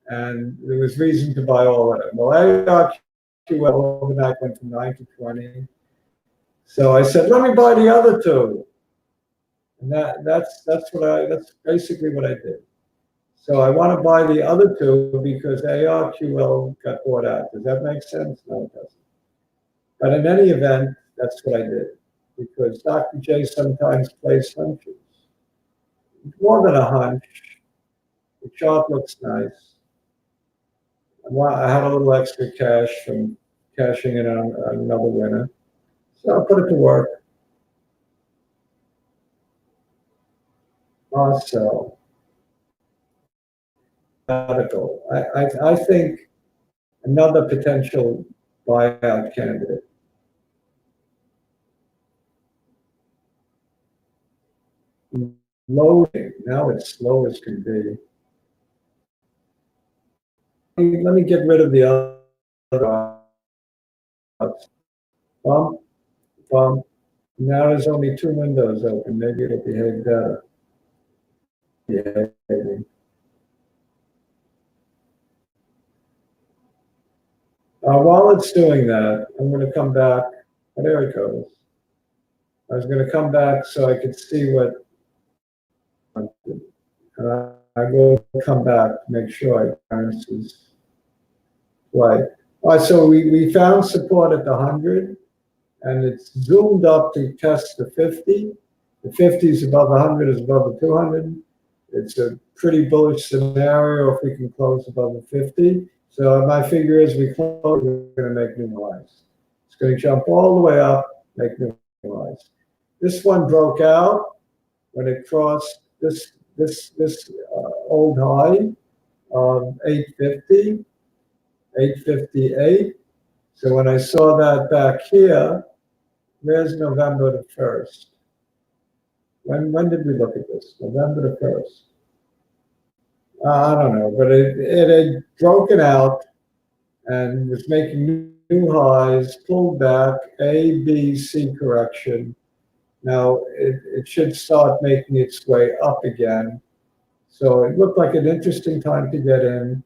Speaker 2: and there was reason to buy all of them. Well, ARQL overnight went from 9 to 20, so I said, let me buy the other two, and that's basically what I did. So I want to buy the other two because ARQL got bought out. Does that make sense? No, it doesn't. But in any event, that's what I did, because Dr. J sometimes plays hunches. It's more than a hunch. The chart looks nice. I had a little extra cash from cashing in on another winner. So I'll put it to work. rcel. Medical. I think another potential buyout candidate. Loading. Now it's slow as can be. Let me get rid of the other. Bump, bump. Now there's only two windows open. Maybe it'll behave better. Behaving. While it's doing that, I'm going to come back. Oh, there it goes. I was going to come back so I could see what. I will come back to make sure I answers right. All right, so we found support at the 100, and it's zoomed up to test the 50. The 50 is above 100, is above the 200. It's a pretty bullish scenario if we can close above the 50. So my figure is we close, we're going to make new highs. It's going to jump all the way up, make new highs. This one broke out when it crossed this old high of 850, 858. So when I saw that back here, there's November the 1st. When did we look at this? November the 1st. I don't know, but it had broken out and was making new highs, pulled back, A, B, C correction. Now it should start making its way up again. So it looked like an interesting time to get in.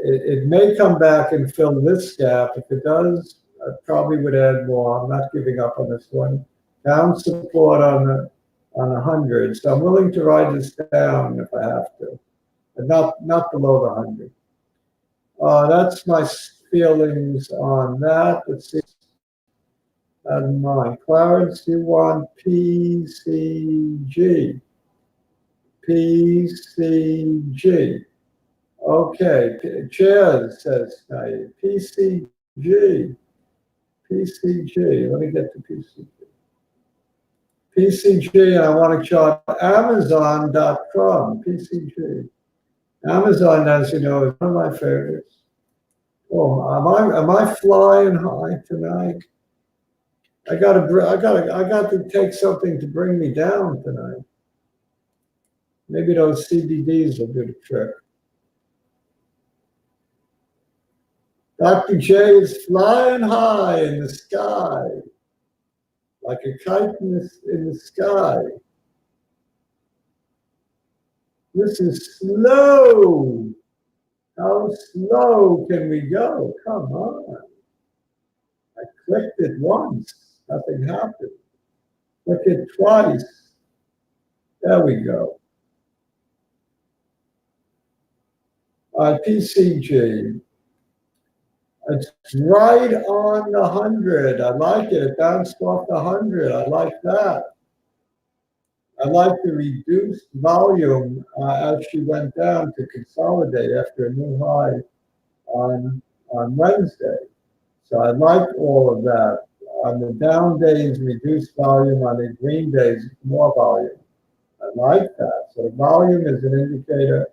Speaker 2: It may come back and fill this gap. If it does, I probably would add more. I'm not giving up on this one. Down support on 100. So I'm willing to ride this down if I have to, but not below the 100. That's my feelings on that. Let's see. Mine. Clarence, you want PCG? PCG. Okay. Chaz says PCG. PCG. Let me get to PCG. PCG, and I want to chart amazon.com. PCG. Amazon, as you know, is one of my favorites. Oh, am I flying high tonight? I got to take something to bring me down tonight. Maybe those CBDs will do the trick. Dr. J is flying high in the sky, like a kite in the sky. This is slow. How slow can we go? Come on. I clicked it once. Nothing happened. Click it twice. There we go. PCG. It's right on the 100. I like it. It bounced off the 100. I like that. I like the reduced volume as she went down to consolidate after a new high on Wednesday. So I like all of that. On the down days, reduced volume. On the green days, more volume. I like that. So the volume is an indicator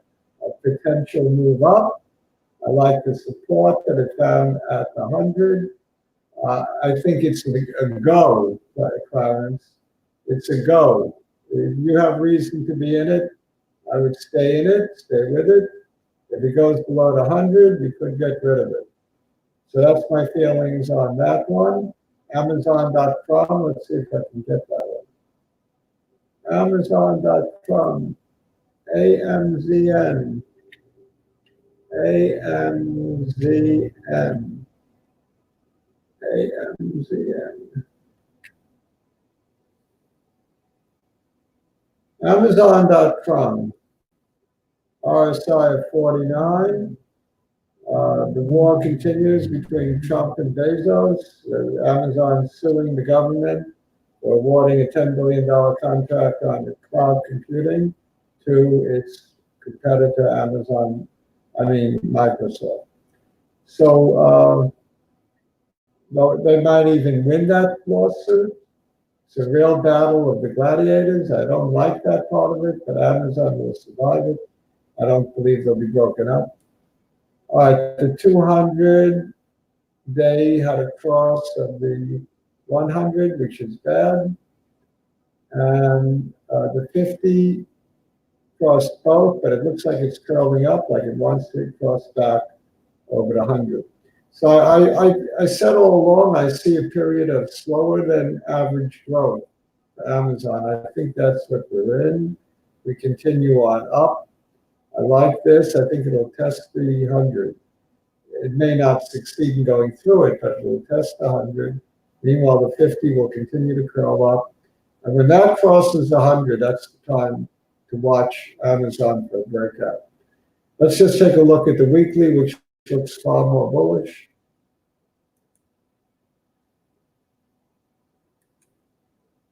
Speaker 2: of potential move up. I like the support that it found at the 100. I think it's a go, Clarence. It's a go. If you have reason to be in it, I would stay in it, stay with it. If it goes below the 100, we could get rid of it. So that's my feelings on that one. Amazon.com, let's see if I can get that one. Amazon.com, AMZN, AMZN, AMZN. Amazon.com, RSI of 49. The war continues between Trump and Bezos. Amazon suing the government for awarding a $10 billion contract on cloud computing to its competitor, Microsoft. So they might even win that lawsuit. It's a real battle of the gladiators. I don't like that part of it, but Amazon will survive it. I don't believe they'll be broken up. All right, the 200 day had a cross of the 100, which is bad. And the 50 crossed both, but it looks like it's curling up, like it wants to cross back over the 100. So I said all along, I see a period of slower than average growth for Amazon. I think that's what we're in. We continue on up. I like this. I think it'll test the 100. It may not succeed in going through it, but it will test the 100. Meanwhile, the 50 will continue to curl up. And when that crosses the 100, that's the time to watch Amazon for a breakout. Let's just take a look at the weekly, which looks far more bullish.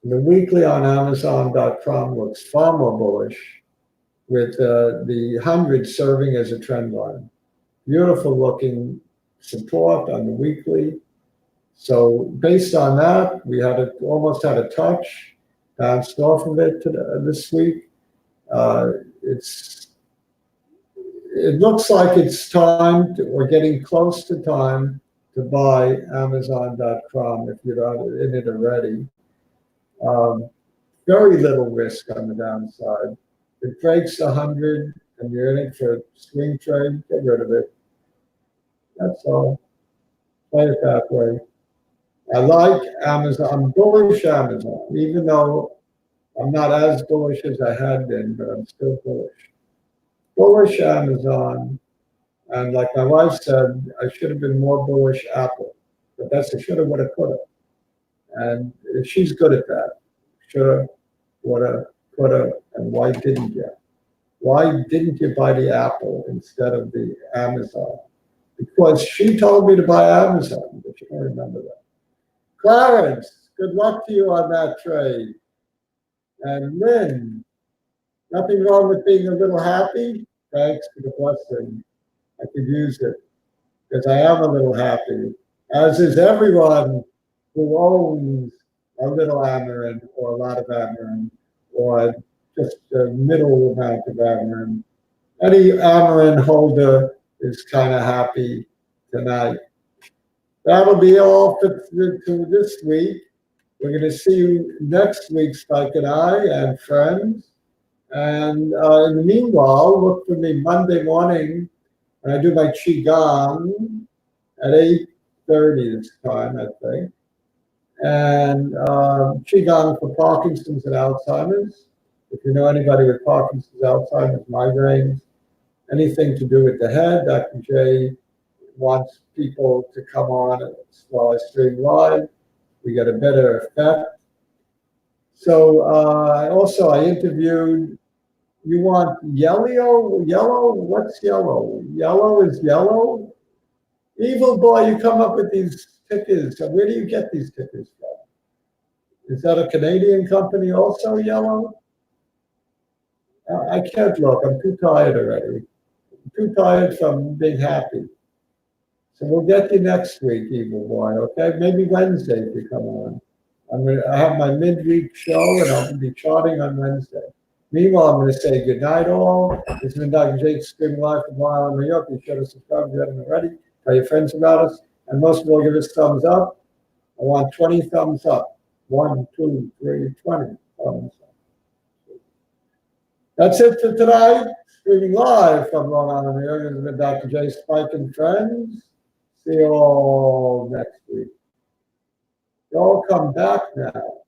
Speaker 2: The weekly on Amazon.com looks far more bullish, with the 100 serving as a trend line. Beautiful looking support on the weekly. So based on that, we almost had a touch, bounced off of it this week. It looks like it's time or getting close to time to buy Amazon.com if you're not in it already. Very little risk on the downside. If it breaks 100 and you're in it for a swing trade, get rid of it. That's all. Play it that way. I like Amazon. I'm bullish Amazon, even though I'm not as bullish as I had been, but I'm still bullish. Bullish Amazon. And like my wife said, I should have been more bullish Apple. But that's a shoulda, woulda, coulda. And she's good at that. Shoulda, woulda, coulda, and why didn't you? Why didn't you buy the Apple instead of the Amazon? Because she told me to buy Amazon, but you don't remember that. Clarence, good luck to you on that trade. And Lynn, nothing wrong with being a little happy. Thanks for the blessing. I could use it because I am a little happy, as is everyone who owns a little amrn or a lot of amrn or just a middle amount of amrn. Any amrn holder is kind of happy tonight. That'll be all for this week. We're going to see you next week, Spike and I and friends. And in the meanwhile, look for me Monday morning when I do my Qigong at 8:30 this time, I think. And Qigong for Parkinson's and Alzheimer's. If you know anybody with Parkinson's, Alzheimer's, migraines, anything to do with the head, Dr. J wants people to come on while I stream live. We get a better effect. So also I interviewed, you want yellow? Yellow? What's yellow? Yellow is yellow? Evil boy, you come up with these tickers. Where do you get these tickers from? Is that a Canadian company also, yellow? I can't look. I'm too tired already. I'm too tired from being happy. So we'll get you next week, evil boy, okay? Maybe Wednesday if you come on. I have my midweek show, and I'll be charting on Wednesday. Meanwhile, I'm going to say good night, all. This has been Dr. Jake streaming live from Long Island, New York. Be sure to subscribe if you haven't already. Tell your friends about us. And most of all, give us thumbs up. I want 20 thumbs up. 1, 2, 3, 20 thumbs up. That's it for tonight. Streaming live from Long Island, New York. This has been Dr. J. Spike and friends. See you all next week. You all come back now.